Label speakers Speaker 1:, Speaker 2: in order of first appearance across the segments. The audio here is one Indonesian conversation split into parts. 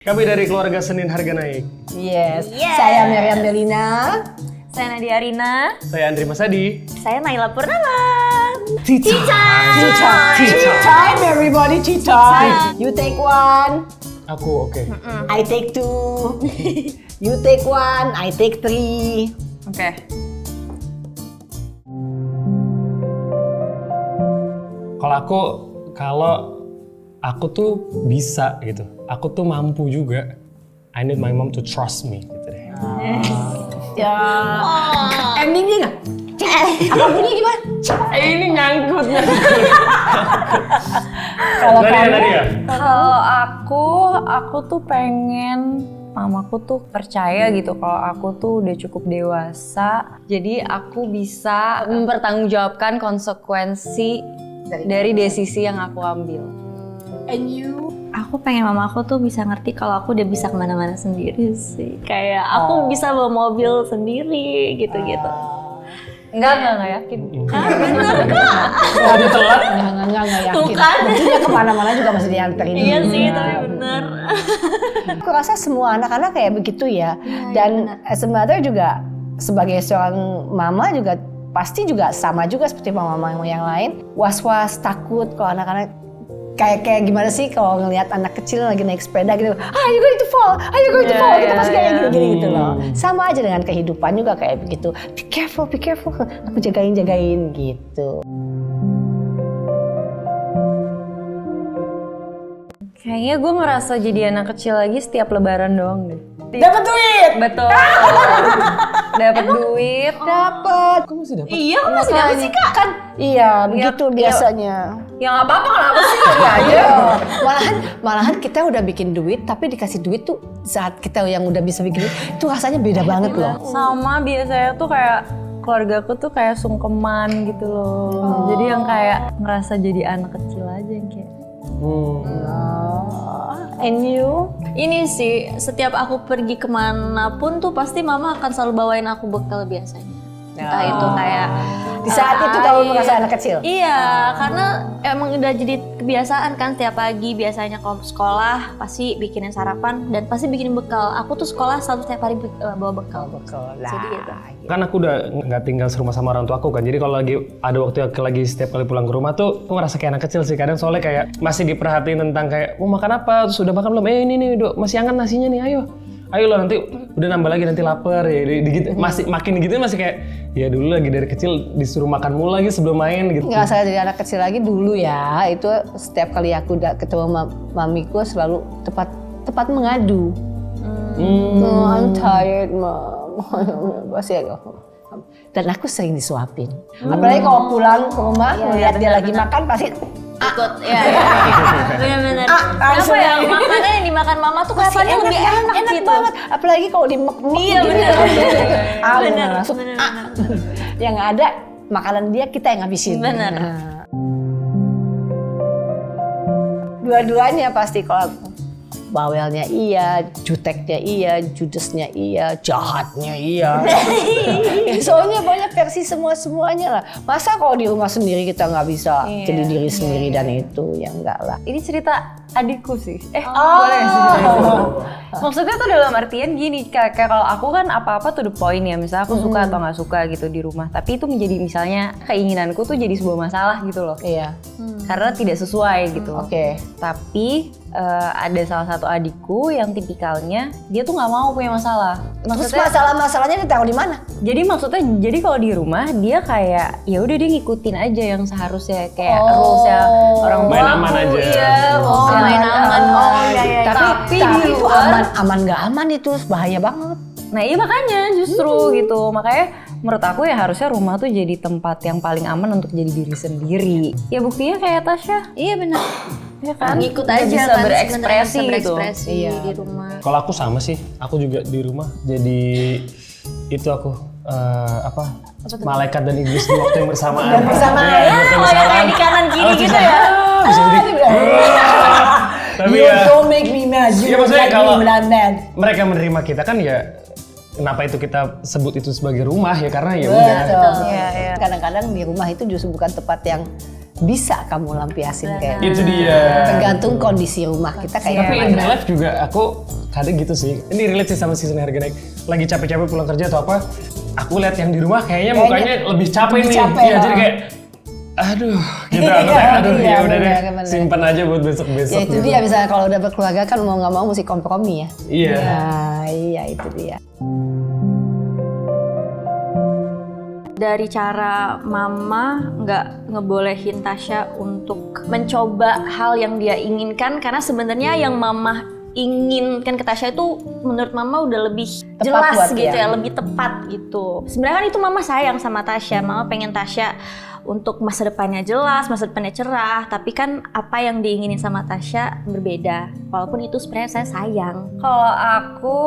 Speaker 1: Kami dari keluarga Senin Harga Naik.
Speaker 2: Yes. Saya Miriam Melina.
Speaker 3: Saya Nadia Arina.
Speaker 1: Saya Andri Masadi.
Speaker 3: Saya Naila Purnama.
Speaker 1: Tea
Speaker 2: Time everybody, tea time. You take one.
Speaker 1: Aku oke.
Speaker 2: I take two. You take one, I take three.
Speaker 3: Oke.
Speaker 1: Kalau aku tuh bisa gitu. Aku tuh mampu juga. I need my mom to trust me gitu deh.
Speaker 2: Ya. Endingnya nggak? Apa bunyi gimana?
Speaker 1: Ini nyangkut.
Speaker 2: Kalau
Speaker 1: Nadia,
Speaker 2: kamu,
Speaker 1: Nadia.
Speaker 3: Kalau aku tuh pengen mamaku tuh percaya gitu kalau aku tuh udah cukup dewasa. Jadi aku bisa mempertanggungjawabkan konsekuensi dari desisi yang aku ambil.
Speaker 2: and you?
Speaker 4: Aku pengen mama aku tuh bisa ngerti kalau aku udah bisa kemana-mana sendiri sih. Kayak aku bisa bawa mobil sendiri gitu-gitu.
Speaker 3: Enggak yakin.
Speaker 1: Udah telat.
Speaker 2: Nggak yakin.
Speaker 4: Tuh kan.
Speaker 2: Tentunya kemana-mana juga masih dianterin.
Speaker 4: Iya sih, tapi bener.
Speaker 2: Aku rasa semua anak-anak kayak begitu ya. Dan as a mother juga, sebagai seorang mama juga pasti juga sama juga seperti mama-mama yang lain. Was-was, takut kalau anak-anak kayak gimana sih kalau ngelihat anak kecil lagi naik sepeda gitu, you going to fall, gitu pasti kayak gini gitu loh. Sama aja dengan kehidupan juga kayak begitu. Be careful, aku jagain gitu.
Speaker 3: Kayaknya gue ngerasa jadi anak kecil lagi setiap lebaran doang deh.
Speaker 2: Dapat duit.
Speaker 3: Betul. Dapat duit.
Speaker 2: Dapat.
Speaker 1: Kamu masih dapat?
Speaker 4: Iya, kok masih dapet sih Kak?
Speaker 2: Kan iya begitu biasanya.
Speaker 3: Ya nggak apa-apa, kenapa sih?
Speaker 2: Iya. Malahan kita udah bikin duit tapi dikasih duit tuh saat kita yang udah bisa bikin duit itu rasanya beda banget loh.
Speaker 3: Sama biasanya tuh kayak keluargaku tuh kayak sungkeman gitu loh. Jadi yang kayak ngerasa jadi anak kecil aja yang kayak.
Speaker 2: And you?
Speaker 4: Ini sih, setiap aku pergi kemanapun tuh pasti mama akan selalu bawain aku bekal biasanya. Entah itu kayak
Speaker 2: Di saat itu kamu merasa anak kecil?
Speaker 4: iya, karena emang udah jadi kebiasaan kan setiap pagi biasanya kalau sekolah pasti bikinin sarapan dan pasti bikinin bekal. Aku tuh sekolah selalu setiap hari bawa bekal. Jadi gitu.
Speaker 1: Kan aku udah nggak tinggal serumah sama orang tua aku kan. Jadi kalau lagi ada waktu aku lagi setiap kali pulang ke rumah tuh aku ngerasa kayak anak kecil sih. Kadang soalnya kayak masih diperhatiin tentang kayak mau makan apa, terus udah makan belum? Ini nih masih hangat nasinya nih, ayo loh nanti udah nambah lagi nanti lapar ya gitu, masih makin gitu masih kayak ya dulu lagi dari kecil disuruh makan mulu lagi sebelum main gitu.
Speaker 2: Nggak saya jadi anak kecil lagi dulu ya, itu setiap kali aku udah ketemu mamiku selalu tepat mengadu. I'm tired, mom. Masih agak. Dan aku sering disuapin. Apalagi kalau pulang ke rumah melihat dia lagi makan pasti
Speaker 4: Ikut, ya. Bener-bener. Kenapa ya makanan yang dimakan mama tuh kesannya lebih enak gitu.
Speaker 2: banget. Apalagi kalau dimek-mek.
Speaker 4: Iya bener. Bener.
Speaker 2: Langsung yang ada makanan dia kita yang habisin.
Speaker 4: Bener.
Speaker 2: Nah. Dua-duanya pasti kalau aku. Bawelnya iya, juteknya iya, judesnya iya, jahatnya iya. Soalnya banyak versi semuanya lah. Masa kalau di rumah sendiri kita nggak bisa jadi diri sendiri dan itu ya enggak lah.
Speaker 3: Ini cerita adikku sih. Boleh sih. Maksudnya tuh dalam artian gini, kayak kalau aku kan apa-apa tuh the point ya. Misalnya aku suka atau nggak suka gitu di rumah. Tapi itu menjadi misalnya keinginanku tuh jadi sebuah masalah gitu loh.
Speaker 2: Iya.
Speaker 3: Karena tidak sesuai gitu.
Speaker 2: Oke.
Speaker 3: Tapi ada salah satu adikku yang tipikalnya dia tuh nggak mau punya masalah.
Speaker 2: Terus masalahnya ditaruh di mana?
Speaker 3: Jadi maksudnya kalau di rumah dia kayak ya udah dia ngikutin aja yang seharusnya kayak rulesnya orang tua.
Speaker 1: Main aman aja.
Speaker 3: Iya,
Speaker 4: main aman.
Speaker 3: Iya. Tapi di
Speaker 2: itu
Speaker 3: luar
Speaker 2: aman nggak aman itu bahaya banget.
Speaker 3: Nah iya makanya justru gitu. Makanya menurut aku ya harusnya rumah tuh jadi tempat yang paling aman untuk jadi diri sendiri. Ya buktinya kayak Tasya.
Speaker 4: Iya benar.
Speaker 3: Ya kan?
Speaker 4: Ngikut
Speaker 3: Dia
Speaker 4: aja
Speaker 3: bisa
Speaker 4: kan
Speaker 3: berekspresi
Speaker 4: sebenarnya,
Speaker 3: gitu.
Speaker 4: berekspresi di rumah.
Speaker 1: Kalau aku sama sih, aku juga di rumah jadi itu aku malaikat dan iblis di waktu yang bersamaan.
Speaker 4: Kayak di kanan kiri gitu ya.
Speaker 1: Bisa jadi. Tapi
Speaker 2: You
Speaker 1: ya,
Speaker 2: don't make me mad. You
Speaker 1: ya
Speaker 2: don't
Speaker 1: maksudnya
Speaker 2: make
Speaker 1: kalau
Speaker 2: me mad.
Speaker 1: mereka menerima kita kan ya kenapa itu kita sebut itu sebagai rumah ya karena ya udah.
Speaker 2: Betul.
Speaker 3: Iya.
Speaker 2: Kadang-kadang di rumah itu justru bukan tempat yang bisa kamu lampiasin kayak gitu.
Speaker 1: Itu dia.
Speaker 2: Tergantung kondisi rumah kita kayak
Speaker 1: Tapi in
Speaker 2: gimana.
Speaker 1: real life juga aku kadang gitu sih. Ini relate sih sama season harga naik. Lagi capek-capek pulang kerja atau apa, aku lihat yang di rumah kayaknya mukanya lebih capek
Speaker 2: lebih
Speaker 1: nih.
Speaker 2: capek,
Speaker 1: Iya, jadi kayak aduh, gitu. Aku kayak aduh,
Speaker 2: Iya,
Speaker 1: ya udah deh,
Speaker 2: bener.
Speaker 1: simpan aja buat besok-besok.
Speaker 2: Ya itu
Speaker 1: gitu.
Speaker 2: dia, misalnya kalau udah berkeluarga kan mau nggak mau mesti kompromi ya.
Speaker 1: Iya.
Speaker 2: Nah, iya itu dia.
Speaker 4: Dari cara mama nggak ngebolehin Tasya untuk mencoba hal yang dia inginkan, karena sebenarnya yang mama inginkan ke Tasya itu menurut mama udah lebih
Speaker 2: Tepat
Speaker 4: jelas
Speaker 2: buat
Speaker 4: gitu
Speaker 2: dia.
Speaker 4: ya, lebih tepat gitu. Sebenarnya kan itu mama sayang sama Tasya, mama pengen Tasya untuk masa depannya jelas, masa depannya cerah, tapi kan apa yang diinginin sama Tasya berbeda. Walaupun itu sebenarnya saya sayang.
Speaker 3: Kalau aku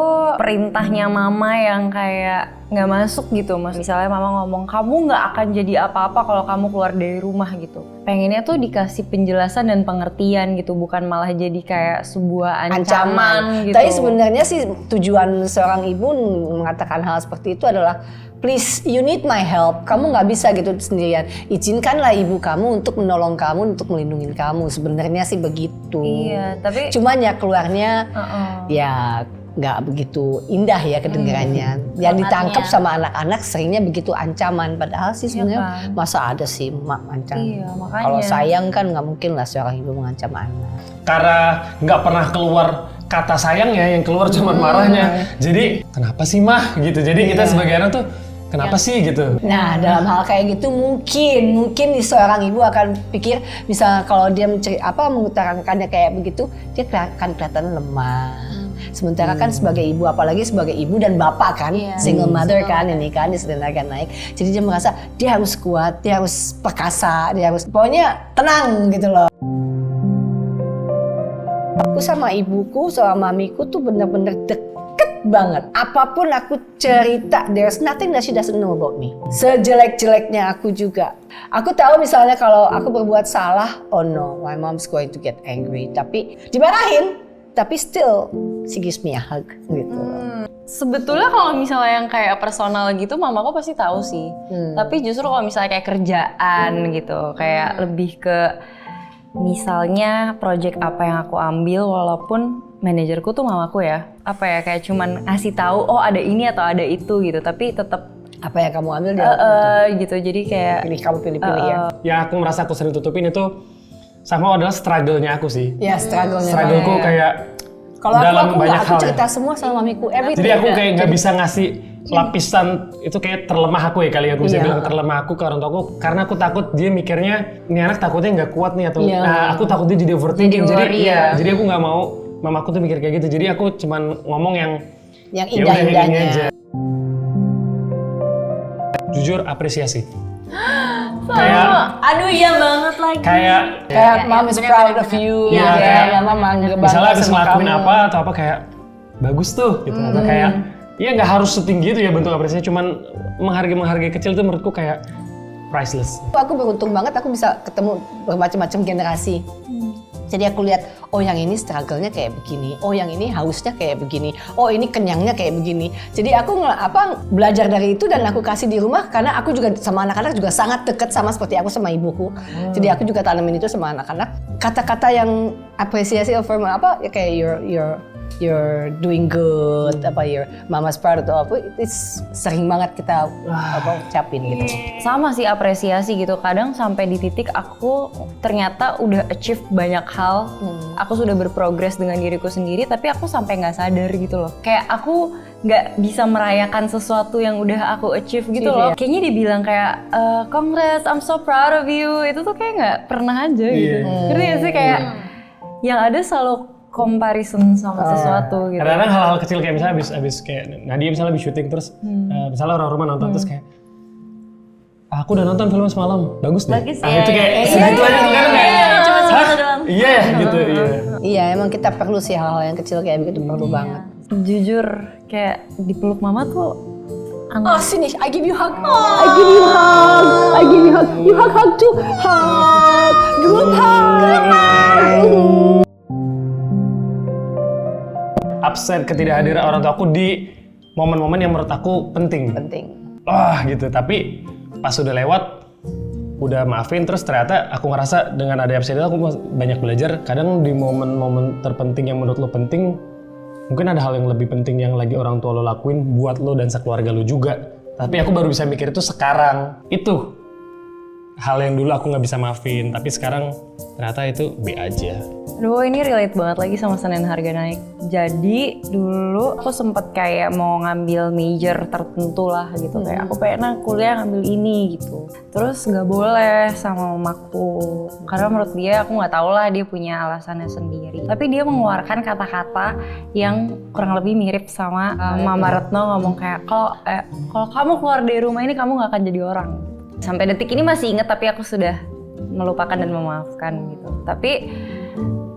Speaker 3: perintahnya mama yang kayak nggak masuk gitu, mas. Misalnya mama ngomong kamu nggak akan jadi apa-apa kalau kamu keluar dari rumah gitu. Pengennya tuh dikasih penjelasan dan pengertian gitu, bukan malah jadi kayak sebuah ancaman gitu.
Speaker 2: Tapi sebenarnya sih tujuan seorang ibu mengatakan hal seperti itu adalah please, you need my help. Kamu nggak bisa gitu sendirian. Izinkanlah ibu kamu untuk menolong kamu, untuk melindungi kamu. Sebenarnya sih begitu.
Speaker 3: Iya, tapi
Speaker 2: Cuman ya keluarnya ya nggak begitu indah ya kedengarannya. Yang ditangkap sama anak-anak seringnya begitu ancaman. Padahal sih sebenarnya masa ada sih mak ancam.
Speaker 3: Iya, makanya.
Speaker 2: Kalau sayang kan nggak mungkin lah seorang ibu mengancam anak.
Speaker 1: Karena nggak pernah keluar kata sayangnya, yang keluar cuma marahnya. Jadi kenapa sih mah gitu. Jadi kita sebagai anak tuh kenapa sih gitu.
Speaker 2: Nah, dalam hal kayak gitu mungkin di seorang ibu akan pikir, misalnya kalau dia mengutarakannya kayak begitu, dia akan kelihatan lemah. Sementara kan sebagai ibu, apalagi sebagai ibu dan bapak kan, single mother kan, ini kan disedenarkan naik. Jadi dia merasa dia harus kuat, dia harus perkasa, dia harus pokoknya tenang gitu loh. Aku sama ibuku, sama mamiku tuh bener-bener deket banget. Apapun aku cerita, there's nothing that she doesn't know about me. Sejelek-jeleknya aku juga. Aku tahu misalnya kalau aku berbuat salah, oh no, my mom's going to get angry. Tapi dimarahin, tapi still she gives me a hug gitu.
Speaker 3: sebetulnya kalau misalnya yang kayak personal gitu, mamaku pasti tahu sih. Tapi justru kalau misalnya kayak kerjaan gitu, kayak lebih ke misalnya project apa yang aku ambil, walaupun manajerku tuh mamaku ya, apa ya kayak cuman ngasih tahu oh ada ini atau ada itu gitu, tapi tetap
Speaker 2: Apa yang kamu ambil dia
Speaker 3: gitu. Jadi kayak
Speaker 2: pilih ya.
Speaker 1: Yang aku merasa aku sering tutupin itu sama adalah struggle-nya aku sih.
Speaker 2: Ya struggle-nya.
Speaker 1: Struggle-ku kayak
Speaker 2: Kalau
Speaker 1: dalam banyak
Speaker 2: aku
Speaker 1: hal.
Speaker 2: cerita semua sama mamiku.
Speaker 1: Jadi aku kayak nggak bisa ngasih lapisan itu, kayak terlemah aku ya kali aku bisa bilang terlemah aku ke orang tuaku, karena aku takut dia mikirnya ini anak takutnya nggak kuat nih atau nah, aku takut dia jadi overthinking. Jadi aku nggak mau mamaku tuh mikir kayak gitu. Jadi aku cuman ngomong yang ya udah,
Speaker 2: indah-indahnya.
Speaker 1: ini aja. Jujur apresiasi. Kayak
Speaker 4: Aduh iya banget lagi.
Speaker 2: Kayak mom is proud of you.
Speaker 1: Iya, kayak
Speaker 2: mama bangga
Speaker 1: misalnya habis
Speaker 2: sama
Speaker 1: ngelakuin
Speaker 2: kamu.
Speaker 1: apa atau apa kayak bagus tuh gitu, atau kayak ya nggak harus setinggi itu ya bentuk apresiasi, cuman menghargai kecil itu menurutku kayak priceless.
Speaker 2: Aku beruntung banget aku bisa ketemu bermacam-macam generasi. Jadi aku lihat, oh yang ini struggle-nya kayak begini, oh yang ini hausnya kayak begini, oh ini kenyangnya kayak begini. Jadi aku belajar dari itu dan aku kasih di rumah, karena aku juga sama anak-anak juga sangat dekat sama seperti aku sama ibuku. Jadi aku juga tanamin itu sama anak-anak. Kata-kata yang apresiasi affirm apa ya kayak you're doing good, apa your mama's proud atau apa, itu sering banget kita ucapin gitu.
Speaker 3: sama sih apresiasi gitu. Kadang sampai di titik aku ternyata udah achieve banyak hal, aku sudah berprogres dengan diriku sendiri, tapi aku sampai nggak sadar gitu loh. Kayak aku nggak bisa merayakan sesuatu yang udah aku achieve gitu loh. Kayaknya dibilang kayak congrats, I'm so proud of you, itu tuh kayak nggak pernah aja gitu. Ngerti gak sih kayak yang ada selalu comparison sama sesuatu gitu.
Speaker 1: Kadang-kadang hal-hal kecil kayak misalnya abis kayak Nadia misalnya abis syuting terus misalnya orang rumah nonton terus kayak aku udah nonton film semalam, bagus deh.
Speaker 4: Bagus,
Speaker 1: Itu kayak segitu aja tuh kan kayak
Speaker 4: Cuma segitu doang.
Speaker 1: iya gitu iya.
Speaker 2: Iya, emang kita perlu sih hal-hal yang kecil kayak begitu, perlu banget.
Speaker 3: Jujur kayak dipeluk mama tuh
Speaker 2: Oh sini, I give you hug. I give you hug. I give you hug. You hug too. Hug. Group hug.
Speaker 1: Absen ketidakhadiran orang tua aku di momen-momen yang menurut aku penting.
Speaker 2: Penting.
Speaker 1: Wah gitu, tapi pas udah lewat udah maafin, terus ternyata aku ngerasa dengan ada episode itu aku banyak belajar. Kadang di momen-momen terpenting yang menurut lo penting, mungkin ada hal yang lebih penting yang lagi orang tua lo lakuin buat lo dan sekeluarga lo juga. Tapi aku baru bisa mikir itu sekarang. Itu hal yang dulu aku nggak bisa maafin, tapi sekarang ternyata itu B aja.
Speaker 3: Aduh, ini relate banget lagi sama Senin harga naik. Jadi dulu aku sempet kayak mau ngambil major tertentu lah gitu. Kayak aku pengen kuliah ngambil ini gitu. Terus nggak boleh sama mamaku. Karena menurut dia, aku nggak tahu lah, dia punya alasannya sendiri. Tapi dia mengeluarkan kata-kata yang kurang lebih mirip sama Mama Retno ngomong kayak, kalau kamu keluar dari rumah ini kamu nggak akan jadi orang. Sampai detik ini masih inget, tapi aku sudah melupakan dan memaafkan gitu. Tapi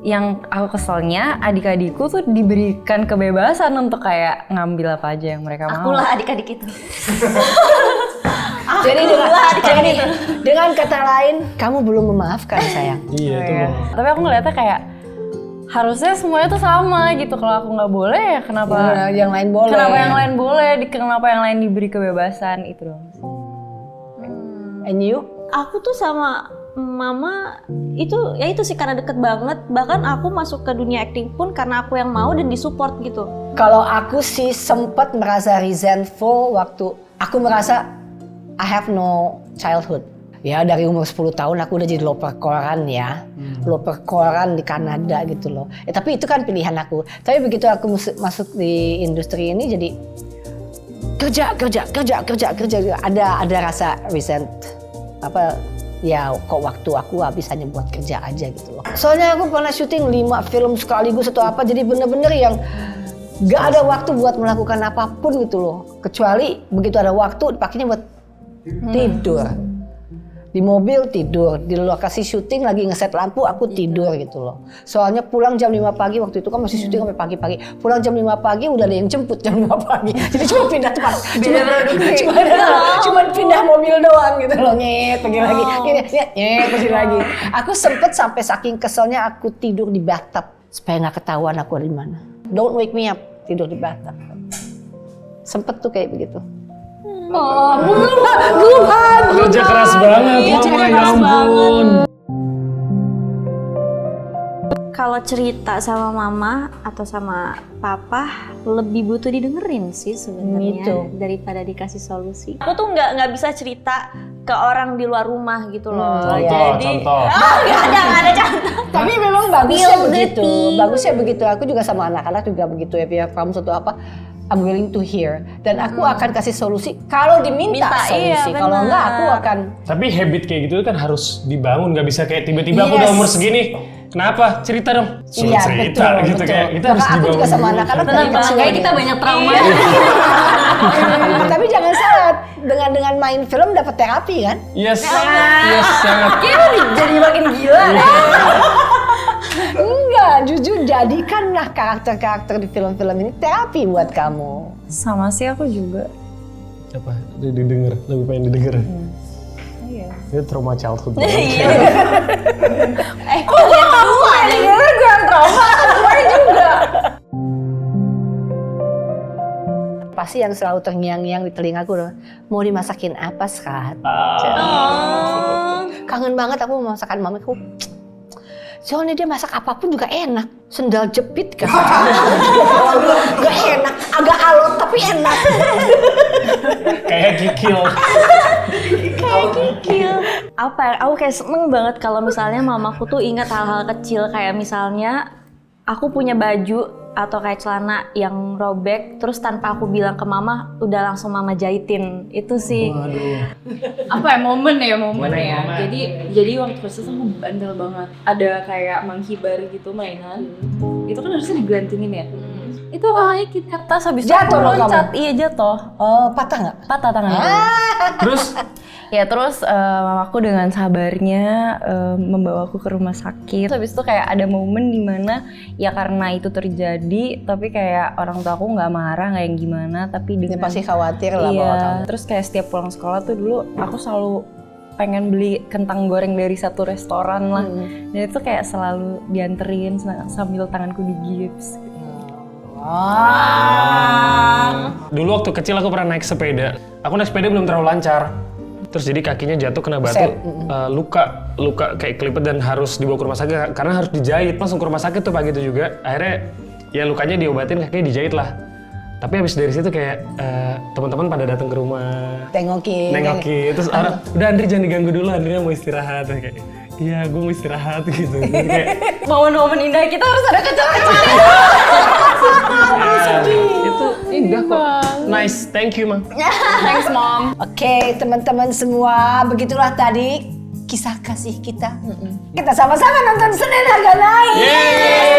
Speaker 3: yang aku keselnya, adik-adikku tuh diberikan kebebasan untuk kayak ngambil apa aja yang mereka mau.
Speaker 4: Akulah adik-adik itu.
Speaker 2: Jadi dengan kata lain, kamu belum memaafkan sayang.
Speaker 1: Iya, itu loh.
Speaker 3: Tapi aku ngeliatnya kayak harusnya semuanya tuh sama gitu. Kalau aku nggak boleh ya kenapa
Speaker 2: yang lain boleh.
Speaker 3: Kenapa yang lain boleh? Kenapa yang lain diberi kebebasan itu dong.
Speaker 2: And you?
Speaker 4: Aku tuh sama mama itu sih karena deket banget. Bahkan aku masuk ke dunia acting pun karena aku yang mau dan disupport gitu.
Speaker 2: Kalau aku sih sempat merasa resentful waktu aku merasa I have no childhood. Ya dari umur 10 tahun aku udah jadi loper koran ya. Loper koran di Kanada gitu loh. Tapi itu kan pilihan aku. Tapi begitu aku masuk di industri ini jadi kerja. Ada rasa resent. Ya kok waktu aku habis hanya buat kerja aja gitu loh. Soalnya aku pernah syuting 5 film sekaligus atau apa, jadi bener-bener yang gak ada waktu buat melakukan apapun gitu loh. Kecuali begitu ada waktu dipakainya buat tidur. Di mobil tidur, di lokasi syuting lagi ngeset lampu aku tidur gitu loh. Soalnya pulang jam 5 pagi, waktu itu kan masih syuting sampai pagi-pagi. Pulang jam 5 pagi udah ada yang jemput jam 5 pagi. Jadi cuma pindah tempat. Cuma pindah mobil doang gitu loh. Nyet pergi lagi. Nyet pergi lagi. Aku sempet sampai saking keselnya aku tidur di bathtub supaya nggak ketahuan aku ada di mana. Don't wake me up, tidur di bathtub. Sempet tuh kayak begitu. Belum.
Speaker 1: Kerja keras banget, mama, ya ampun.
Speaker 4: Kalau cerita sama mama atau sama papa lebih butuh didengerin sih sebenarnya daripada dikasih solusi. Aku tuh nggak bisa cerita ke orang di luar rumah gitu loh.
Speaker 1: Contoh.
Speaker 4: Nggak ada contoh.
Speaker 2: Tapi memang bagusnya begitu. Aku juga sama anak-anak juga begitu ya. Kamu suatu apa? I'm willing to hear, dan aku akan kasih solusi kalau diminta solusi. Kalau enggak aku akan.
Speaker 1: Tapi habit kayak gitu kan harus dibangun, nggak bisa kayak tiba-tiba aku udah umur segini. Kenapa? Cerita dong.
Speaker 2: Iya,
Speaker 1: cerita
Speaker 2: betul,
Speaker 1: gitu
Speaker 2: betul.
Speaker 1: kayak kita harus
Speaker 2: Maka
Speaker 1: dibangun.
Speaker 2: aku juga sama anak-anak dari kecil.
Speaker 3: Kayak kita banyak trauma.
Speaker 2: Tapi jangan salah, dengan main film dapat terapi kan?
Speaker 1: Yes, sangat.
Speaker 3: Kayaknya jadi makin gila.
Speaker 2: Enggak, jujur jadikanlah karakter-karakter di film-film ini terapi buat kamu.
Speaker 3: Sama sih aku juga.
Speaker 1: Apa? Didengar, lebih pengen didengar.
Speaker 3: Iya.
Speaker 1: Itu trauma childhood.
Speaker 4: Kalian
Speaker 3: Gue yang trauma, gue juga.
Speaker 2: Pasti yang selalu terngiang-ngiang di telingaku loh. Mau dimasakin apa sekarang? Kangen banget aku mau masakan mamaku. Soalnya dia masak apapun juga enak. Sendal jepit kan. Gak enak, agak alot tapi enak.
Speaker 1: Kayak kikil.
Speaker 4: Apa ya? Aku kayak seneng banget kalau misalnya mamaku tuh ingat hal-hal kecil kayak misalnya aku punya baju atau kayak celana yang robek, terus tanpa aku bilang ke mama, udah langsung mama jahitin. Itu sih.
Speaker 1: Waduh.
Speaker 5: Apa ya, momen ya. Jadi waktu kecil tuh aku bandel banget. Ada kayak manghibar gitu mainan. Itu kan harusnya digantungin ya. Itu awalnya kita
Speaker 3: Atas habis
Speaker 2: Jatuh loh
Speaker 3: loncat.
Speaker 2: kamu?
Speaker 3: Iya jatuh.
Speaker 2: Oh, patah nggak?
Speaker 3: Patah tangannya.
Speaker 1: Terus
Speaker 3: Terus mamaku dengan sabarnya membawaku ke rumah sakit. Habis itu kayak ada momen dimana ya karena itu terjadi, tapi kayak orang tua aku nggak marah, nggak yang gimana, tapi
Speaker 2: Dia
Speaker 3: dengan
Speaker 2: pasti khawatir lah
Speaker 3: iya.
Speaker 2: bahwa kamu.
Speaker 3: Terus kayak setiap pulang sekolah tuh dulu aku selalu pengen beli kentang goreng dari satu restoran lah. Dan itu kayak selalu dianterin sambil tanganku digips.
Speaker 1: dulu waktu kecil aku pernah naik sepeda. Aku naik sepeda belum terlalu lancar. Terus jadi kakinya jatuh kena batu, luka kayak kelipet dan harus dibawa ke rumah sakit karena harus dijahit. Langsung ke rumah sakit tuh pagi itu juga. Akhirnya ya lukanya diobatin, kakinya dijahit lah. Tapi habis dari situ kayak teman-teman pada datang ke rumah,
Speaker 2: Tengokin.
Speaker 1: terus udah Andri jangan diganggu dulu, Andri mau istirahat. Kayak iya gue mau istirahat gitu. Jadi kayak
Speaker 4: Momen-momen indah kita harus ada kecil-kecil.
Speaker 1: itu indah kok. Nice, thank you, Mang.
Speaker 3: Thanks mom.
Speaker 2: Oke, teman-teman semua, begitulah tadi kisah kasih kita. Kita sama-sama nonton Senin Harga Naik.
Speaker 1: Yeay!